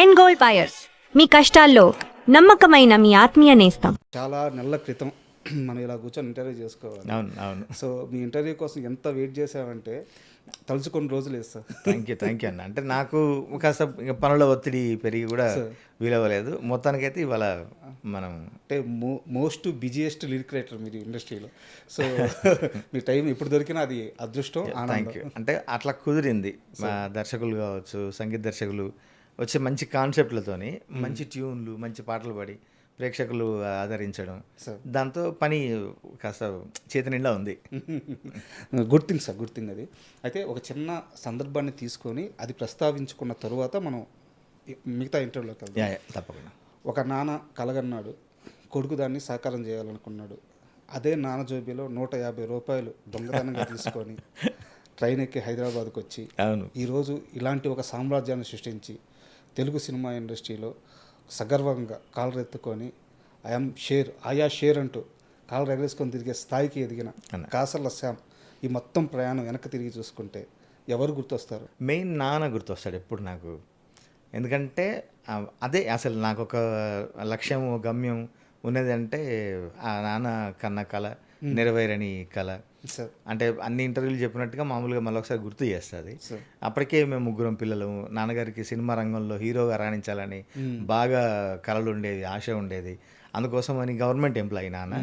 End gold buyers, మీ కష్టాల్లో నమ్మకమైన మీ ఆత్మీయ నేస్తం. చాలా నెలల క్రితం మనం ఇలా కూర్చొని ఇంటర్వ్యూ చేసుకోవాలి. అవును అవును. సో మీ ఇంటర్వ్యూ కోసం ఎంత వెయిట్ చేసామంటే తలుచుకొని రోజులు లేదు సార్. థ్యాంక్ యూ అన్న. అంటే నాకు కాస్త ఇంకా పనుల ఒత్తిడి పెరిగి కూడా వీలవ్వలేదు. మొత్తానికైతే ఇవాళ మనం అంటే మోస్ట్ బిజియెస్ట్ లిరిక్ రైటర్ మీరు ఇండస్ట్రీలో. సో మీ టైం ఇప్పుడు దొరికినా అది అదృష్టం. Thank you. అంటే అట్లా కుదిరింది. మా దర్శకులు కావచ్చు, సంగీత దర్శకులు వచ్చే మంచి కాన్సెప్ట్లతోని మంచి ట్యూన్లు, మంచి పాటలు పాడి ప్రేక్షకులు ఆదరించడం, దాంతో పని కాస్త చేతి నిండా ఉంది. Good thing sir, good thing అది. అయితే ఒక చిన్న సందర్భాన్ని తీసుకొని అది ప్రస్తావించుకున్న తరువాత మనం మిగతా ఇంటర్వ్యూలోకి వెళ్దాం. తప్పకుండా. ఒక నాన్న కలగన్నాడు, కొడుకు దాన్ని సాకారం చేయాలనుకున్నాడు. అదే నాన్న జోబీలో 150 రూపాయలు దొంగతనంగా తీసుకొని ట్రైన్ ఎక్కి హైదరాబాద్కి వచ్చి అవును, ఈరోజు ఇలాంటి ఒక సామ్రాజ్యాన్ని సృష్టించి తెలుగు సినిమా ఇండస్ట్రీలో సగర్వంగా కాలరెత్తుకొని ఆయా షేర్ అంటూ కాలు ఎగరేసుకొని తిరిగే స్థాయికి ఎదిగిన కాసర్ల శ్యామ్ ఈ మొత్తం ప్రయాణం వెనక్కి తిరిగి చూసుకుంటే ఎవరు గుర్తొస్తారు? మెయిన్ నాన్న గుర్తొస్తాడు ఎప్పుడు నాకు. ఎందుకంటే అదే అసలు నాకు ఒక లక్ష్యం, గమ్యం ఉన్నది అంటే ఆ నాన్న కన్న కళ నెరవేరని కళ. అంటే అన్ని ఇంటర్వ్యూలు చెప్పినట్టుగా మామూలుగా మళ్ళీ ఒకసారి గుర్తు చేస్తుంది. అప్పటికే మేము ముగ్గురం పిల్లలు. నాన్నగారికి సినిమా రంగంలో హీరోగా రాణించాలని బాగా కళలు ఉండేది, ఆశ ఉండేది. అందుకోసం అని గవర్నమెంట్ ఎంప్లాయీ నాన్న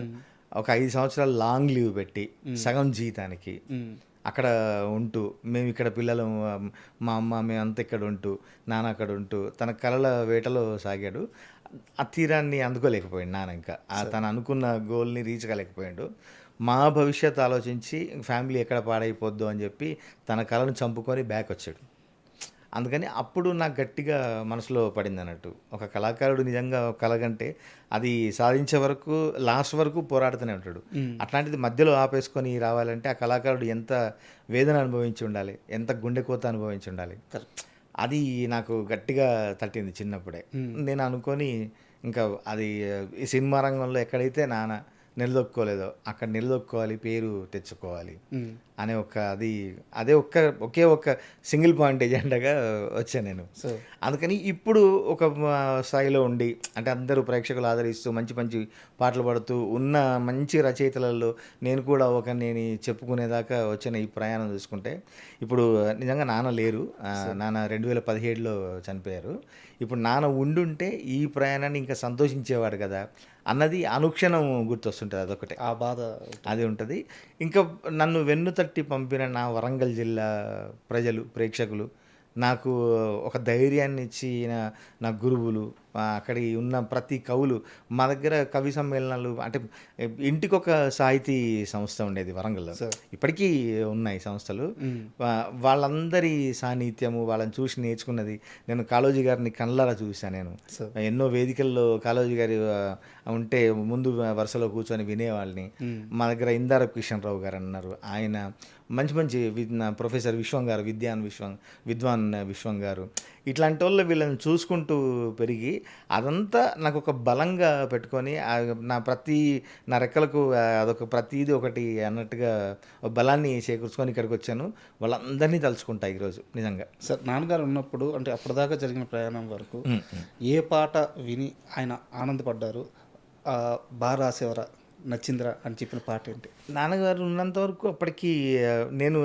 ఒక 5 సంవత్సరాలు లాంగ్ లీవ్ పెట్టి సగం జీతానికి అక్కడ ఉంటూ, మేము ఇక్కడ పిల్లలు, మా అమ్మ మేమంతా ఇక్కడ ఉంటూ, నాన్న అక్కడ ఉంటూ తన కళల వేటలో సాగాడు. ఆ తీరాన్ని అందుకోలేకపోయాడు నాన్న. ఇంకా తను అనుకున్న గోల్ని రీచ్ కాలేకపోయాడు. మా భవిష్యత్తు ఆలోచించి ఫ్యామిలీ ఎక్కడ పాడైపోద్దు అని చెప్పి తన కళను చంపుకొని బ్యాక్ వచ్చాడు. అందుకని అప్పుడు నాకు గట్టిగా మనసులో పడింది అన్నట్టు. ఒక కళాకారుడు నిజంగా కళ కంటే అది సాధించే వరకు లాస్ట్ వరకు పోరాడుతూనే ఉంటాడు. అట్లాంటిది మధ్యలో ఆపేసుకొని రావాలంటే ఆ కళాకారుడు ఎంత వేదన అనుభవించి ఉండాలి, ఎంత గుండె కోత అనుభవించి ఉండాలి. అది నాకు గట్టిగా తట్టింది చిన్నప్పుడే. నేను అనుకొని ఇంకా అది ఈ సినిమా రంగంలో ఎక్కడైతే నాన్న నిలదొక్కోలేదో అక్కడ నిలదొక్కోవాలి, పేరు తెచ్చుకోవాలి అనే అదే ఒకే ఒక్క సింగిల్ పాయింట్ ఎజెండాగా వచ్చాను నేను. అందుకని ఇప్పుడు ఒక స్థాయిలో ఉండి, అంటే అందరూ ప్రేక్షకులు ఆదరిస్తూ మంచి మంచి పాటలు పాడుతూ ఉన్న మంచి రచయితలలో నేను కూడా నేను చెప్పుకునేదాకా వచ్చిన ఈ ప్రయాణం చూసుకుంటే ఇప్పుడు నిజంగా నాన్న లేరు. నాన్న 2017లో చనిపోయారు. ఇప్పుడు నాన్న ఉండుంటే ఈ ప్రయాణాన్ని ఇంకా సంతోషించేవాడు కదా అన్నది అనుక్షణం గుర్తొస్తుంటుంది. అదొకటే, ఆ బాధ అది ఉంటుంది. ఇంకా నన్ను వెన్ను తట్టి పంపిన నా వరంగల్ జిల్లా ప్రజలు, ప్రేక్షకులు, నాకు ఒక ధైర్యాన్ని ఇచ్చిన నా గురువులు, అక్కడి ఉన్న ప్రతి కవులు, మా దగ్గర కవి సమ్మేళనాలు, అంటే ఇంటికొక సాహితీ సంస్థ ఉండేది వరంగల్లో, ఇప్పటికీ ఉన్నాయి సంస్థలు. వాళ్ళందరి సాన్నిధ్యము, వాళ్ళని చూసి నేర్చుకున్నది. నేను కాళోజీ గారిని కళ్ళారా చూశాను. నేను ఎన్నో వేదికల్లో కాళోజీ గారి ఉంటే ముందు వరుసలో కూర్చొని వినేవాళ్ళని. మా దగ్గర ఇందారపు కిషన్ రావు గారు అన్నారు, ఆయన మంచి మంచి ప్రొఫెసర్ విశ్వం గారు, విద్వాన్ విశ్వం గారు, ఇట్లాంటి వాళ్ళు వీళ్ళని చూసుకుంటూ పెరిగి అదంతా నాకు ఒక బలంగా పెట్టుకొని నా రెక్కలకు అదొక ప్రతిదీ ఒకటి అన్నట్టుగా బలాన్ని చేకూర్చుకొని ఇక్కడికి వచ్చాను. వాళ్ళందరినీ తలుచుకుంటా ఈరోజు నిజంగా. సార్, నాన్నగారు ఉన్నప్పుడు అంటే అప్పటిదాకా జరిగిన ప్రయాణం వరకు ఏ పాట విని ఆయన ఆనందపడ్డారు, బాగా రాసేవరా, నచ్చిందిరా అని చెప్పిన పాట ఏంటి? నాన్నగారు ఉన్నంత వరకు అప్పటికి నేను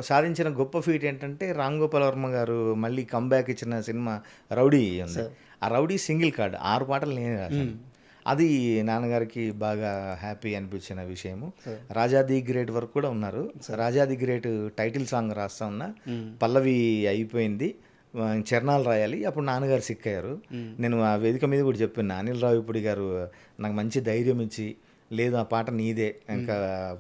సాధించిన గొప్ప ఫీట్ ఏంటంటే రామ్ గోపాల్ వర్మ గారు మళ్ళీ కంబ్యాక్ ఇచ్చిన సినిమా రౌడీ ఉంది. ఆ రౌడీ సింగిల్ కార్డ్ 6 పాటలు నేనే రాశాను. అది నాన్నగారికి బాగా హ్యాపీ అనిపించిన విషయము. రాజా ది గ్రేట్ వరకు కూడా ఉన్నారు. రాజా ది గ్రేట్ టైటిల్ సాంగ్ రాస్తా ఉన్నా, పల్లవి అయిపోయింది, చరణాలు రాయాలి. అప్పుడు నాన్నగారు సిక్ అయ్యారు. నేను ఆ వేదిక మీద కూడా చెప్పిన అనిల్ రావిపూడి గారు నాకు మంచి ధైర్యం ఇచ్చి, లేదు ఆ పాట నీదే, ఇంకా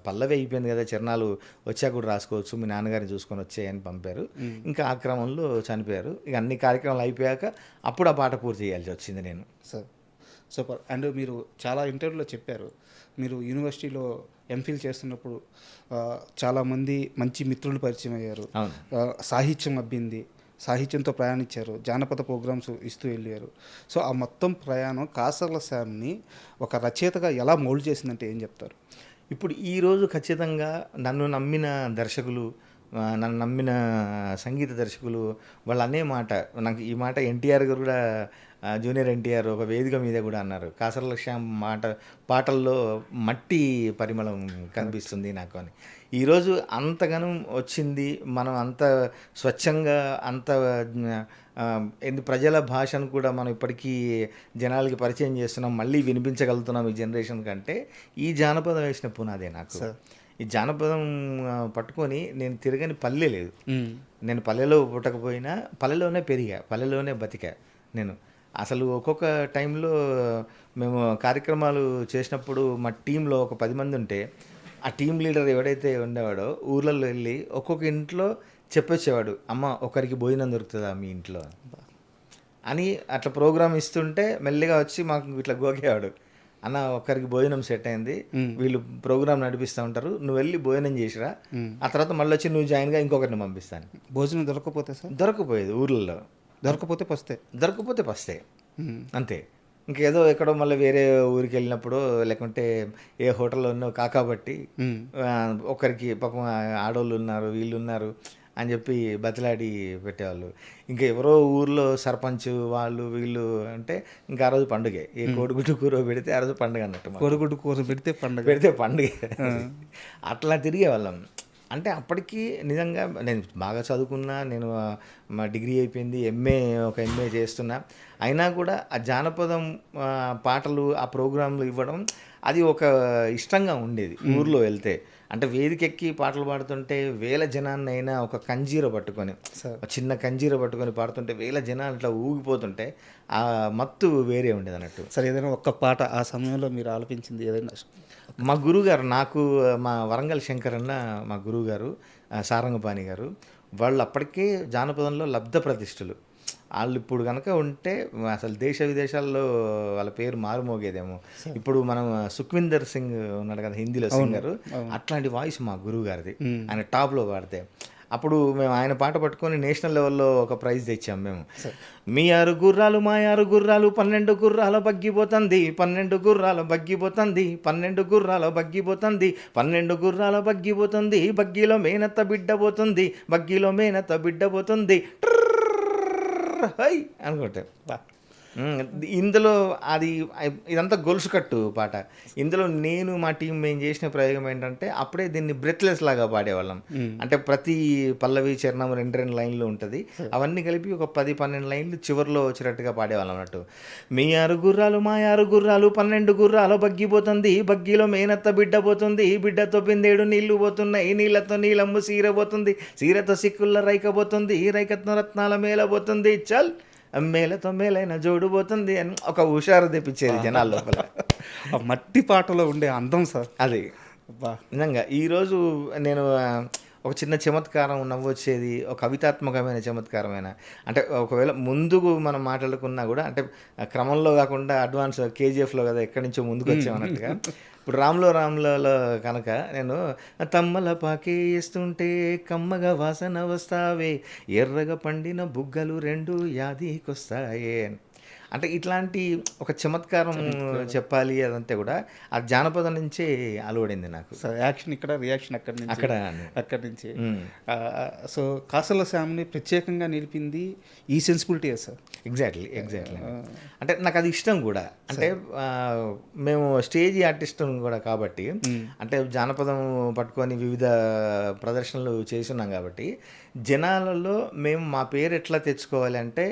పల్లవి అయిపోయింది కదా, చరణాలు వచ్చాక కూడా రాసుకోవచ్చు, మీ నాన్నగారిని చూసుకొని వచ్చాయని పంపారు. ఇంకా ఆ క్రమంలో చనిపోయారు. ఇక అన్ని కార్యక్రమాలు అయిపోయాక అప్పుడు ఆ పాట పూర్తి చేయాల్సి వచ్చింది నేను. Sir, super. అండ్ మీరు చాలా ఇంటర్వ్యూలో చెప్పారు, మీరు యూనివర్సిటీలో ఎంఫిల్ చేస్తున్నప్పుడు చాలామంది మంచి మిత్రులు పరిచయం అయ్యారు, సాహిత్యం అబ్బింది, సాహిత్యంతో ప్రయాణించారు, జానపద ప్రోగ్రామ్స్ ఇస్తూ వెళ్ళారు. సో ఆ మొత్తం ప్రయాణం కాసర్ల శ్యామ్ని ఒక రచయితగా ఎలా మౌల్డ్ చేసిందంటే ఏం చెప్తారు? ఇప్పుడు ఈరోజు ఖచ్చితంగా నన్ను నమ్మిన దర్శకులు, నన్ను నమ్మిన సంగీత దర్శకులు వాళ్ళు అనే మాట, నాకు ఈ మాట ఎన్టీఆర్ గారు కూడా జూనియర్ ఎన్టీఆర్ ఒక వేదిక మీద కూడా అన్నారు, కాసర్ల శ్యామ్ పాటల్లో మట్టి పరిమళం కనిపిస్తుంది నాకు అని. ఈరోజు అంతగానం వచ్చింది, మనం అంత స్వచ్ఛంగా అంత ప్రజల భాషను కూడా మనం ఇప్పటికీ జనాలకి పరిచయం చేస్తున్నాం, మళ్ళీ వినిపించగలుగుతున్నాం ఈ జనరేషన్ కంటే ఈ జానపదం వేసిన పునాదే నాకు. ఈ జానపదం పట్టుకొని నేను తిరగని పల్లె లేదు. నేను పల్లెలో పుట్టకపోయినా పల్లెలోనే పెరిగా, పల్లెలోనే బతికా నేను. అసలు ఒక్కొక్క టైంలో మేము కార్యక్రమాలు చేసినప్పుడు మా టీంలో ఒక 10 మంది ఉంటే ఆ టీం లీడర్ ఎవడైతే ఉండేవాడో ఊర్లలో వెళ్ళి ఒక్కొక్క ఇంట్లో చెప్పొచ్చేవాడు, అమ్మ ఒకరికి భోజనం దొరుకుతుందా మీ ఇంట్లో అని. అట్లా ప్రోగ్రామ్ ఇస్తుంటే మెల్లిగా వచ్చి మాకు ఇట్లా గోకేవాడు, అన్న ఒక్కరికి భోజనం సెట్ అయింది, వీళ్ళు ప్రోగ్రామ్ నడిపిస్తూ ఉంటారు, నువ్వు వెళ్ళి భోజనం చేసిరా, ఆ తర్వాత మళ్ళీ వచ్చి నువ్వు జాయిన్గా ఇంకొకరిని పంపిస్తాను. భోజనం దొరకకపోతే సార్? దొరకపోయేది ఊర్లలో, దొరకపోతే పస్తే అంతే. ఇంకేదో ఎక్కడో మళ్ళీ వేరే ఊరికి వెళ్ళినప్పుడు లేకుంటే ఏ హోటల్లో ఉన్నో కాకాబట్టి ఒకరికి పాపం ఆడోళ్ళు ఉన్నారు వీళ్ళు ఉన్నారు అని చెప్పి బతిలాడి పెట్టేవాళ్ళు. ఇంకా ఎవరో ఊర్లో సర్పంచ్ వాళ్ళు వీళ్ళు అంటే ఇంకా ఆ రోజు పండుగే. ఏ కోడిగుడ్డు కూర పెడితే ఆ రోజు పండుగ అన్నట్టు. కోడిగుడ్డు కూర పెడితే పండుగ అట్లా తిరిగే వాళ్ళం. అంటే అప్పటికి నిజంగా నేను బాగా చదువుకున్నా, నేను మా డిగ్రీ అయిపోయింది, ఒక ఎంఏ చేస్తున్నా, అయినా కూడా ఆ జానపదం పాటలు ఆ ప్రోగ్రాంలు ఇవ్వడం అది ఒక ఇష్టంగా ఉండేది. ఊర్లో వెళ్తే అంటే వేదికెక్కి పాటలు పాడుతుంటే వేల జనాన్ని అయినా ఒక కంజీర పట్టుకొని, చిన్న కంజీర పట్టుకొని పాడుతుంటే వేల జనాలు ఇట్లా ఊగిపోతుంటే ఆ మత్తు వేరే ఉండేది అన్నట్టు. సరే, ఏదైనా ఒక్క పాట ఆ సమయంలో మీరు ఆలపించింది ఏదైనా? మా గురువుగారు, నాకు మా వరంగల్ శంకర్ అన్న మా గురువుగారు సారంగపాణి గారు, వాళ్ళు అప్పటికే జానపదంలో లబ్ధ ప్రతిష్ఠులు. వాళ్ళు ఇప్పుడు కనుక ఉంటే అసలు దేశ విదేశాల్లో వాళ్ళ పేరు మారుమోగేదేమో. ఇప్పుడు మనం సుఖ్విందర్ సింగ్ ఉన్నాడు కదా హిందీలో సింగరు, అట్లాంటి వాయిస్ మా గురువు గారిది. ఆయన టాప్లో పాడితే అప్పుడు మేము ఆయన పాట పట్టుకొని నేషనల్ లెవెల్లో ఒక ప్రైజ్ తెచ్చాం మేము. మీ 6 గుర్రాలు మా 6 గుర్రాలు 12 గుర్రాల బగ్గిపోతుంది, 12 గుర్రాల బగ్గిపోతుంది, 12 గుర్రాల బగ్గిపోతుంది, 12 గుర్రాల బగ్గిపోతుంది, బగ్గీలో మేనత్త బిడ్డ పోతుంది, బగ్గీలో మేనత్త బిడ్డ పోతుంది హై అనుకుంటే. ఇందులో అది ఇదంతా గొలుసు కట్టు పాట. ఇందులో నేను మా టీం మేము చేసిన ప్రయోగం ఏంటంటే అప్పుడే దీన్ని బ్రెత్లెస్ లాగా పాడేవాళ్ళం. అంటే ప్రతి పల్లవి చరణం 2 లైన్లు ఉంటుంది, అవన్నీ కలిపి ఒక 10-12 లైన్లు చివరిలో వచ్చేటట్టుగా పాడేవాళ్ళం అన్నట్టు. మీ 6 గుర్రాలు మా 6 గుర్రాలు 12 గుర్రాలు బగ్గిపోతుంది, బగ్గీలో మేనత్త బిడ్డ పోతుంది, బిడ్డతో బిందేడు నీళ్లు పోతున్నాయి, నీళ్లతో నీలమ్ము సీర పోతుంది, సీరతో సిక్కుల రైకపోతుంది, రైకత్న రత్నాల మేలబోతుంది, చల్ మేలతో మేలైన జోడుపోతుంది అని ఒక హుషారు తెప్పించేది జనాల లోపల. ఆ మట్టి పాటలో ఉండే అందం సార్ అది. నిజంగా ఈరోజు నేను ఒక చిన్న చమత్కారం నవ్వొచ్చేది, ఒక కవితాత్మకమైన చమత్కారమైన, అంటే ఒకవేళ ముందుకు మనం మాట్లాడుకున్నా కూడా అంటే క్రమంలో కాకుండా అడ్వాన్స్ కేజీఎఫ్లో కదా ఎక్కడి నుంచో ముందుకు వచ్చామన్నట్టుగా. ఇప్పుడు రామ్లో కనుక నేను తమ్మల పాకే వేస్తుంటే కమ్మగా వాసన వస్తావే, ఎర్రగా పండిన బుగ్గలు 2 యాదికొస్తాయే. అంటే ఇట్లాంటి ఒక చమత్కారం చెప్పాలి అదంతా కూడా ఆ జానపదం నుంచే అలవడింది నాకు. యాక్షన్ ఇక్కడ, రియాక్షన్ అక్కడ నుంచి. సో కాసర్ల శ్యామ్ని ప్రత్యేకంగా నిలిపింది ఈ సెన్సిబిలిటీ సార్. ఎగ్జాక్ట్లీ. అంటే నాకు అది ఇష్టం కూడా. అంటే మేము స్టేజ్ ఆర్టిస్ట్ కూడా కాబట్టి, అంటే జానపదం పట్టుకొని వివిధ ప్రదర్శనలు చేస్తున్నాం కాబట్టి జనాలలో మేము మా పేరు ఎట్లా తెచ్చుకోవాలి అంటే